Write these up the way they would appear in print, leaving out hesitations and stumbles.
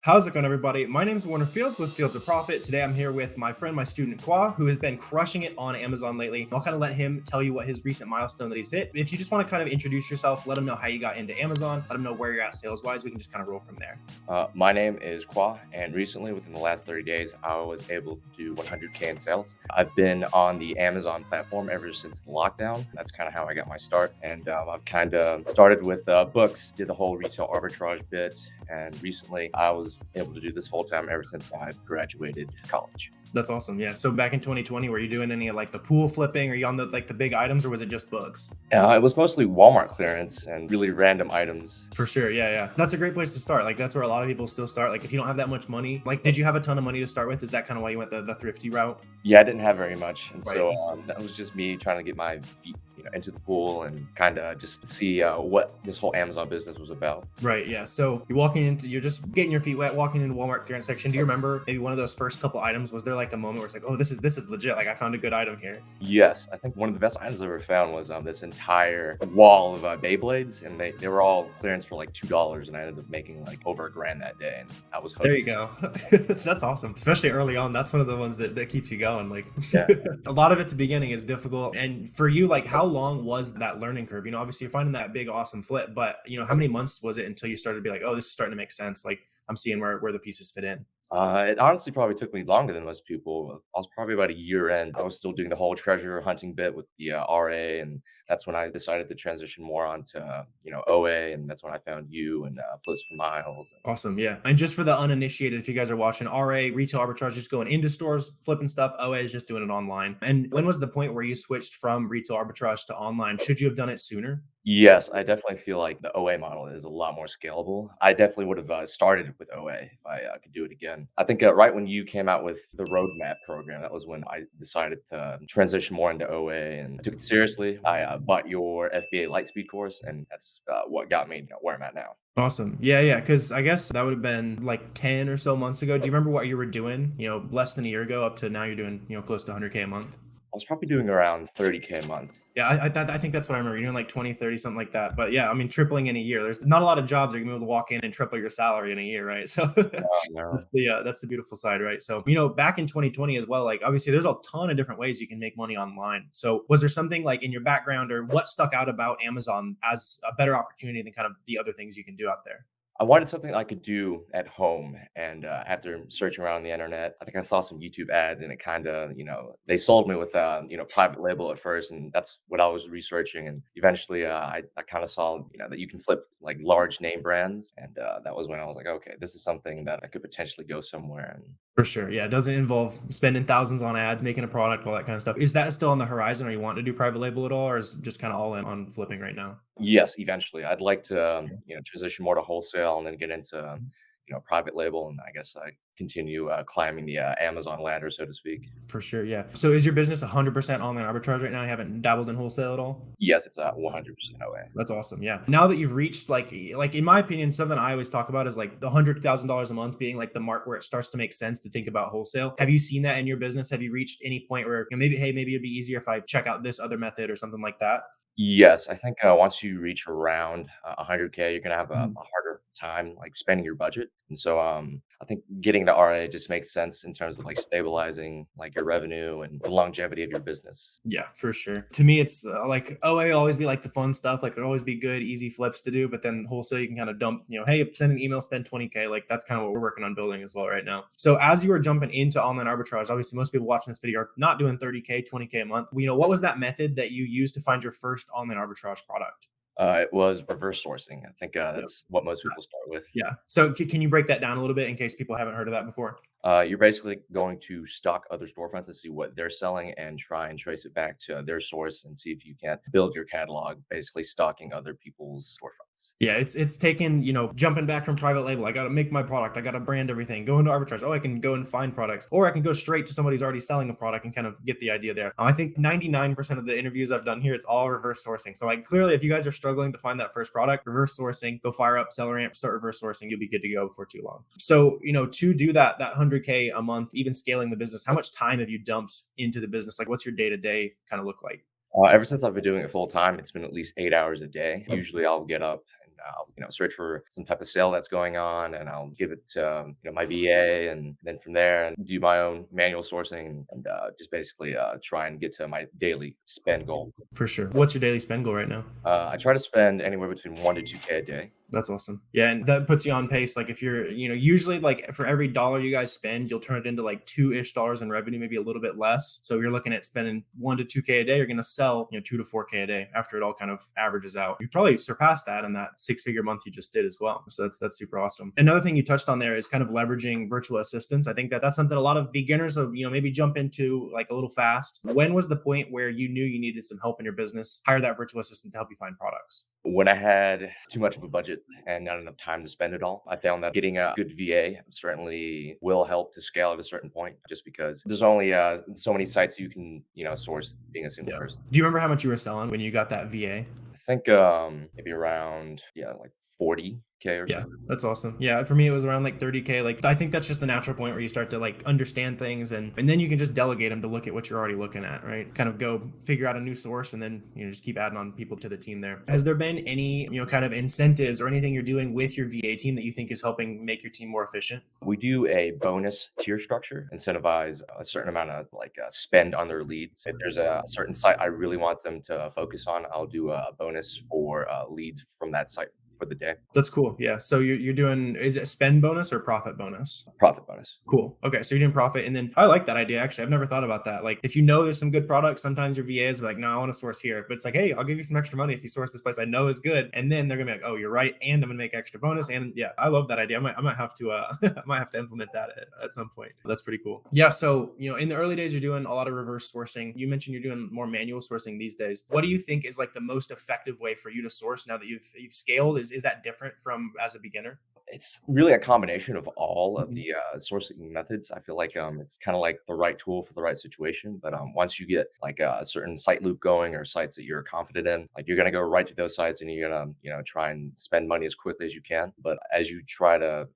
How's it going, everybody? My name is Warner Fields with Fields of Profit. Today I'm here with my friend, my student Kwa, who has been crushing it on Amazon lately. I'll kind of let him tell you what his recent milestone that he's hit. If you just want to kind of introduce yourself, let him know how you got into Amazon, let him know where you're at sales wise. We can just kind of roll from there. My name is Kwa, and recently, within the last 30 days, I was able to do 100K in sales. I've been on the Amazon platform ever since the lockdown. That's kind of how I got my start. And I've kind of started with books, did the whole retail arbitrage bit, and recently I was able to do this full time ever since I graduated college. That's awesome. Yeah. So back in 2020, were you doing any of like the pool flipping? Are you on the big items, or was it just books? It was mostly Walmart clearance and really random items. For sure. Yeah. Yeah. That's a great place to start. Like, that's where a lot of people still start. Like, if you don't have that much money, like, did you have a ton of money to start with? Is that kind of why you went the thrifty route? Yeah, I didn't have very much, and Right. so that was just me trying to get my feet, into the pool and kind of just see what this whole Amazon business was about. Right. Yeah. So you're just getting your feet wet, walking into Walmart clearance section. Do you remember maybe one of those first couple items? Was there like a moment where it's like, oh, this is legit. Like, I found a good item here. Yes, I think one of the best items I ever found was this entire wall of Beyblades, and they were all clearance for like $2, and I ended up making like over $1,000 that day, and I was There hooked. you go. That's awesome. Especially early on. That's one of the ones that keeps you going. Like, Yeah. a lot of it at the beginning is difficult. And for you, like, how long was that learning curve? Obviously you're finding that big, awesome flip, but how many months was it until you started to be like, oh, this is starting to make sense? Like, I'm seeing where the pieces fit in. It honestly probably took me longer than most people. I was probably about a year in. I was still doing the whole treasure hunting bit with the RA, and that's when I decided to transition more onto OA, and that's when I found you and Flips for Miles. Awesome. Yeah. And just for the uninitiated, if you guys are watching, RA, retail arbitrage, just going into stores, flipping stuff. OA is just doing it online. And when was the point where you switched from retail arbitrage to online? Should you have done it sooner? Yes, I definitely feel like the OA model is a lot more scalable. I definitely would have started with OA if I could do it again. I think right when you came out with the roadmap program, that was when I decided to transition more into OA and I took it seriously. I bought your FBA Lightspeed course, and that's what got me where I'm at now. Awesome. Yeah, yeah. Because I guess that would have been like 10 or so months ago. Do you remember what you were doing, less than a year ago up to now you're doing, close to 100K a month? I was probably doing around 30K a month. Yeah, I think that's what I remember. You're doing like 20, 30, something like that. But yeah, I mean, tripling in a year. There's not a lot of jobs that you're gonna be able to walk in and triple your salary in a year, right? So No. that's the beautiful side, right? So back in 2020 as well, like obviously there's a ton of different ways you can make money online. So was there something like in your background, or what stuck out about Amazon as a better opportunity than kind of the other things you can do out there? I wanted something I could do at home, and after searching around the internet, I think I saw some YouTube ads, and it kind of, they sold me with, private label at first, and that's what I was researching. And eventually, I kind of saw, that you can flip like large name brands, and that was when I was like, okay, this is something that I could potentially go somewhere. And For sure. Yeah, it doesn't involve spending thousands on ads, making a product, all that kind of stuff. Is that still on the horizon? Or you want to do private label at all, or is it just kind of all in on flipping right now? yes, eventually, I'd like to, transition more to wholesale and then get into, private label, and I guess I continue climbing the Amazon ladder, so to speak. For sure, yeah. So is your business 100% online arbitrage right now? You haven't dabbled in wholesale at all? Yes, it's 100% away. That's awesome. Yeah. Now that you've reached like in my opinion, something I always talk about is like the $100,000 a month being like the mark where it starts to make sense to think about wholesale. Have you seen that in your business? Have you reached any point where maybe, hey, maybe it'd be easier if I check out this other method or something like that? Yes, I think, once you reach around 100K, you're gonna have a Mhm. harder time, like, spending your budget, and so, I think getting the RA just makes sense in terms of, like, stabilizing, like, your revenue and the longevity of your business. Yeah, for sure. To me, it's like OA will always be like the fun stuff. Like there'll always be good, easy flips to do. But then wholesale, you can kind of dump, hey, send an email, spend 20K. Like that's kind of what we're working on building as well right now. So as you are jumping into online arbitrage, obviously most people watching this video are not doing 30K, 20K a month. What was that method that you used to find your first online arbitrage product? It was reverse sourcing. I think, that's what most people start with. Yeah. So can you break that down a little bit in case people haven't heard of that before? You're basically going to stalk other storefronts to see what they're selling and try and trace it back to their source and see if you can build your catalog, basically stalking other people's storefronts. Yeah, it's taken, jumping back from private label. I got to make my product. I got to brand everything. Go into arbitrage. Oh, I can go and find products, or I can go straight to somebody who's already selling a product and kind of get the idea there. I think 99% of the interviews I've done here, it's all reverse sourcing. So like clearly, if you guys are struggling to find that first product, reverse sourcing, go fire up SellerAmp, start reverse sourcing. You'll be good to go before too long. So to do that 100K a month, even scaling the business, how much time have you dumped into the business? Like, what's your day to day kind of look like? Ever since I've been doing it full time, it's been at least 8 hours a day. Usually, I'll get up and I'll search for some type of sale that's going on, and I'll give it to my VA, and then from there and do my own manual sourcing, and just basically try and get to my daily spend goal. For sure. What's your daily spend goal right now? I try to spend anywhere between 1 to 2K a day. That's awesome. Yeah, and that puts you on pace. Like if you're, usually like for every dollar you guys spend, you'll turn it into like $2-ish in revenue, maybe a little bit less. So you're looking at spending 1 to 2K a day. You're going to sell, 2 to 4K a day after it all kind of averages out. You probably surpassed that in that 6-figure month you just did as well. So that's super awesome. Another thing you touched on there is kind of leveraging virtual assistants. I think that's something a lot of beginners will, maybe jump into like a little fast. When was the point where you knew you needed some help in your business? Hire that virtual assistant to help you find products. When I had too much of a budget and not enough time to spend it all, I found that getting a good VA certainly will help to scale at a certain point, just because there's only so many sites you can, source being a single person. Do you remember how much you were selling when you got that VA? I think maybe around, like 40K or Yeah, so. that's awesome. Yeah, for me it was around like 30K. Like I think that's just the natural point where you start to like understand things, and then you can just delegate them to look at what you're already looking at, right? Kind of go figure out a new source, and then just keep adding on people to the team there. Has there been any kind of incentives or anything you're doing with your VA team that you think is helping make your team more efficient? We do a bonus tier structure, incentivize a certain amount of like spend on their leads. If there's a certain site I really want them to focus on, I'll do a bonus for leads from that site for the day. That's cool. Yeah. So you're doing, is it spend bonus or profit bonus? Profit bonus. Cool. Okay. So you're doing profit. And then I like that idea. Actually, I've never thought about that. Like if there's some good products, sometimes your VAs are like, no, I want to source here. But it's like, hey, I'll give you some extra money if you source this place I know is good. And then they're gonna be like, oh, you're right. And I'm gonna make extra bonus. And yeah, I love that idea. I might have to I might have to implement that at some point. That's pretty cool. Yeah. So, in the early days, you're doing a lot of reverse sourcing. You mentioned you're doing more manual sourcing these days. What do you think is like the most effective way for you to source now that you've scaled? Is that different from as a beginner? It's really a combination of all of the sourcing methods. I feel like it's kind of like the right tool for the right situation. But once you get like a certain site loop going, or sites that you're confident in, like you're gonna go right to those sites, and you're gonna try and spend money as quickly as you can. But as you try to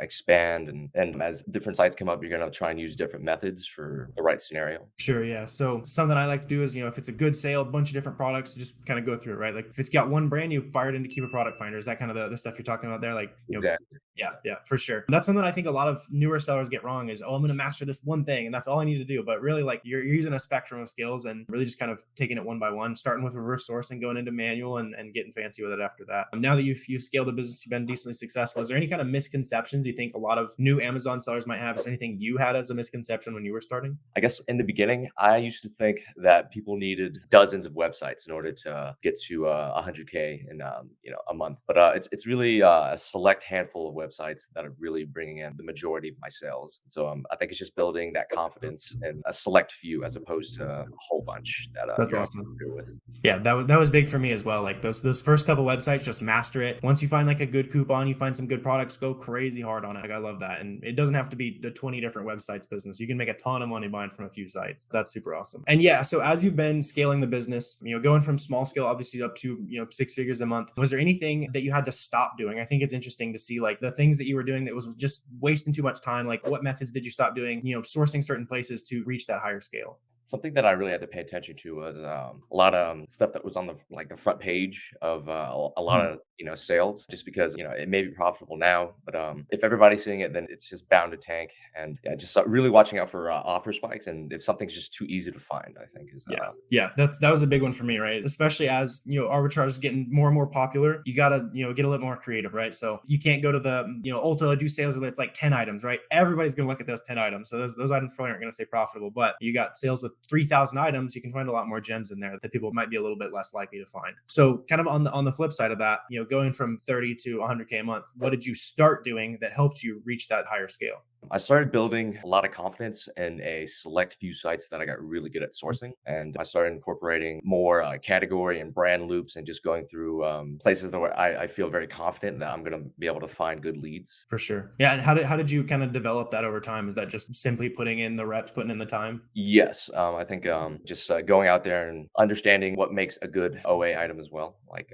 expand, and as different sites come up, you're gonna try and use different methods for the right scenario. Sure, yeah. So something I like to do is, if it's a good sale, a bunch of different products, just kind of go through it, right? Like if it's got one brand, you fire it into Keep a Product Finder. Is that kind of the stuff you're talking about there? Like, Exactly. yeah, for sure. That's something I think a lot of newer sellers get wrong is, oh, I'm going to master this one thing and that's all I need to do. But really, like you're using a spectrum of skills and really just kind of taking it one by one, starting with reverse sourcing, going into manual, and getting fancy with it after that. Now that you've scaled a business, you've been decently successful. Is there any kind of misconceptions you think a lot of new Amazon sellers might have? Is there anything you had as a misconception when you were starting? I guess in the beginning, I used to think that people needed dozens of websites in order to get to 100K in a month. But it's really a select handful of websites that are really bringing in the majority of my sales. So I think it's just building that confidence in a select few, as opposed to a whole bunch that That's you're awesome. familiar with. Yeah, that was big for me as well. Like those first couple websites, just master it. Once you find like a good coupon, you find some good products, go crazy hard on it. Like I love that. And it doesn't have to be the 20 different websites business. You can make a ton of money buying from a few sites. That's super awesome. And yeah, so as you've been scaling the business, going from small scale obviously up to 6 figures a month, was there anything that you had to stop doing? I think it's interesting to see like the things that you were doing that was just wasting too much time. Like what methods did you stop doing, sourcing certain places to reach that higher scale? Something that I really had to pay attention to was a lot of stuff that was on the front page of a lot of sales, just because it may be profitable now, but if everybody's seeing it, then it's just bound to tank. And yeah, just really watching out for offer spikes, and if something's just too easy to find, I think is Yeah, that was a big one for me, right? Especially as arbitrage is getting more and more popular, you gotta get a little more creative, right? So you can't go to the Ulta, do sales where it's like 10 items, right? Everybody's gonna look at those 10 items, so those items probably aren't gonna say profitable. But you got sales with 3,000 items, you can find a lot more gems in there that people might be a little bit less likely to find. So kind of on the flip side of that, going from 30 to 100K a month, what did you start doing that helped you reach that higher scale? I started building a lot of confidence in a select few sites that I got really good at sourcing. And I started incorporating more category and brand loops, and just going through places where I feel very confident that I'm going to be able to find good leads. For sure. Yeah. And how did you kind of develop that over time? Is that just simply putting in the reps, putting in the time? Yes, I think just going out there and understanding what makes a good OA item as well, like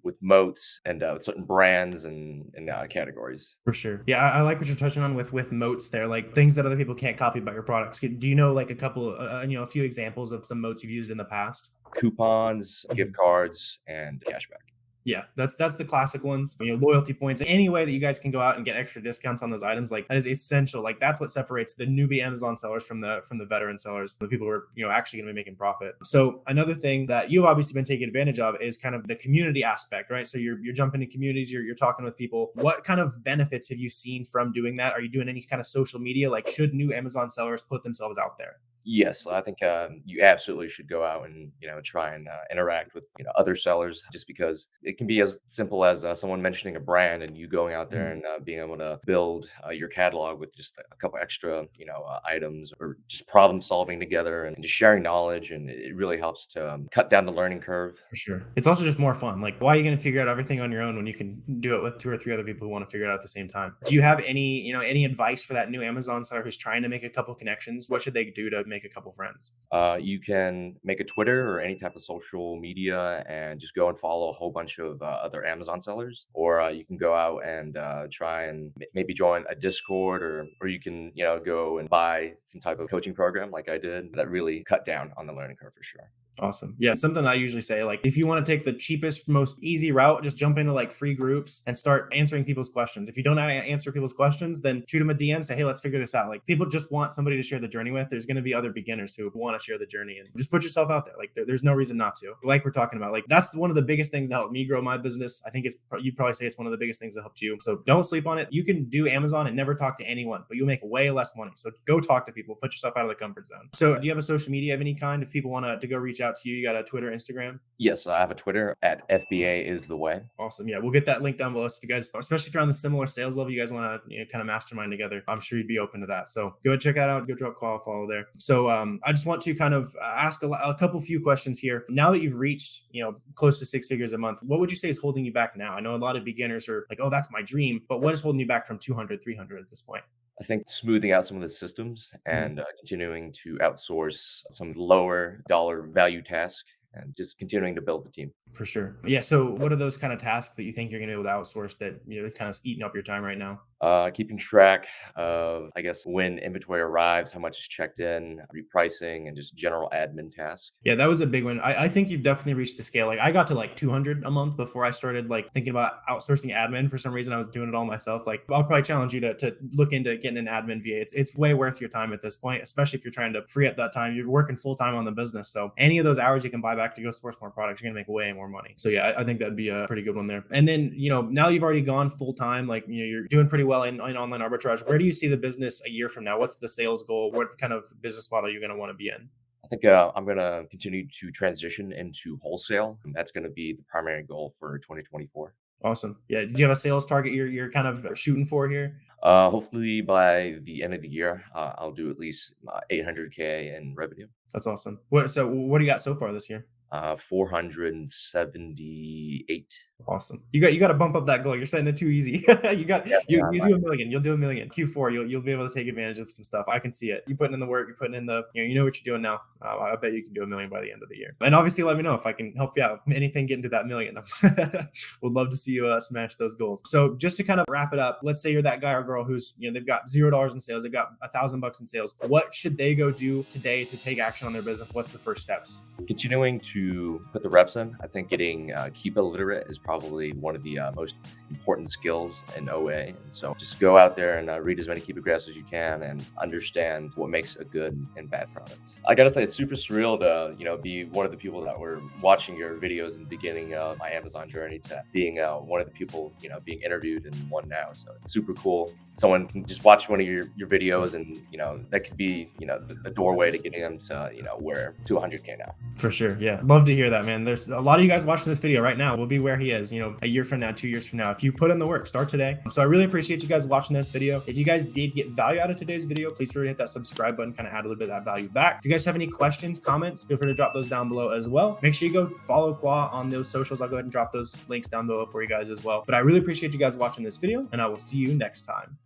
with moats and with certain brands and categories. For sure. Yeah, I like what you're touching on with moats there, like things that other people can't copy about your products. Do you know like a couple, a few examples of some moats you've used in the past? Coupons, gift cards, and cashback. Yeah, that's the classic ones. Loyalty points, any way that you guys can go out and get extra discounts on those items, like that is essential. Like that's what separates the newbie Amazon sellers from the veteran sellers, the people who are actually going to be making profit. So another thing that you've obviously been taking advantage of is kind of the community aspect, right? So you're jumping in communities, you're talking with people. What kind of benefits have you seen from doing that? Are you doing any kind of social media? Like, should new Amazon sellers put themselves out there? Yes, I think you absolutely should go out and try and interact with other sellers, just because it can be as simple as someone mentioning a brand and you going out there Mhm. and being able to build your catalog with just a couple extra items, or just problem solving together and just sharing knowledge, and it really helps to cut down the learning curve. For sure. It's also just more fun. Like, why are you going to figure out everything on your own when you can do it with two or three other people who want to figure it out at the same time? Do you have any advice for that new Amazon seller who's trying to make a couple connections? What should they do to make a couple friends? You can make a Twitter or any type of social media and just go and follow a whole bunch of other Amazon sellers, or you can go out and try and maybe join a Discord, or you can go and buy some type of coaching program like I did. That really cut down on the learning curve for sure. Awesome. Yeah, something I usually say, like, if you want to take the cheapest, most easy route, just jump into like free groups and start answering people's questions. If you don't answer people's questions, then shoot them a DM, say, hey, let's figure this out. Like, people just want somebody to share the journey with. There's going to be other beginners who want to share the journey, and just put yourself out there. Like, there's no reason not to. Like we're talking about, like, that's one of the biggest things that helped me grow my business. I think you'd probably say it's one of the biggest things that helped you. So don't sleep on it. You can do Amazon and never talk to anyone, but you'll make way less money. So go talk to people, put yourself out of the comfort zone. So do you have a social media of any kind? If people want to go reach out to you, you got a Twitter, Instagram? Yes, I have a Twitter at FBA is the way. Awesome. Yeah, we'll get that link down below. So if you guys, especially if you're on the similar sales level, you guys want to kind of mastermind together, I'm sure you'd be open to that. So go check that out. Go drop call, follow there. So I just want to kind of ask a couple few questions here. Now that you've reached close to six figures a month, what would you say is holding you back now? I know a lot of beginners are like, oh, that's my dream, but what is holding you back from 200, 300 at this point? I think smoothing out some of the systems and continuing to outsource some lower dollar value tasks, and just continuing to build the team. For sure. Yeah. So what are those kind of tasks that you think you're going to be able to outsource that, kind of eating up your time right now? Keeping track of, I guess, when inventory arrives, how much is checked in, repricing, and just general admin tasks. Yeah, that was a big one. I think you've definitely reached the scale. Like I got to like 200 a month before I started like thinking about outsourcing admin. For some reason, I was doing it all myself. Like I'll probably challenge you to look into getting an admin VA. It's way worth your time at this point, especially if you're trying to free up that time. You're working full time on the business. So any of those hours you can buy back to go source more products, you're going to make way more money. So yeah, I think that'd be a pretty good one there. And then, now you've already gone full time, like, you're doing pretty well in online arbitrage. Where do you see the business a year from now? What's the sales goal? What kind of business model you're going to want to be in? I think I'm going to continue to transition into wholesale. And that's going to be the primary goal for 2024. Awesome. Yeah. Do you have a sales target you're kind of shooting for here? Hopefully by the end of the year, I'll do at least 800K in revenue. That's awesome. What do you got so far this year? 478. Awesome. You got to bump up that goal. You're setting it too easy. you got Yeah, you do a million. You'll do a million. Q4, you'll be able to take advantage of some stuff. I can see it. You putting in the work. You're putting in the you know what you're doing now. I bet you can do a million by the end of the year. And obviously, let me know if I can help you out. Anything getting to that million. Would love to see you smash those goals. So just to kind of wrap it up, let's say you're that guy or girl who's they've got $0 in sales. They've got $1,000 in sales. What should they go do today to take action on their business? What's the first steps? Continuing to put the reps in. I think getting keep illiterate is probably one of the most important skills in OA. And so just go out there and read as many keep it graphs as you can and understand what makes a good and bad product. I gotta say, it's super surreal to be one of the people that were watching your videos in the beginning of my Amazon journey to being one of the people being interviewed in one now. So it's super cool. Someone can just watch one of your videos, and that could be the doorway to getting them to where to 100K now. For sure. Yeah. Love to hear that, man. There's a lot of you guys watching this video right now will be where he is, a year from now, 2 years from now. If you put in the work, start today. So I really appreciate you guys watching this video. If you guys did get value out of today's video, please feel free to hit that subscribe button, kind of add a little bit of that value back. If you guys have any questions, comments, feel free to drop those down below as well. Make sure you go follow Qua on those socials. I'll go ahead and drop those links down below for you guys as well. But I really appreciate you guys watching this video, and I will see you next time.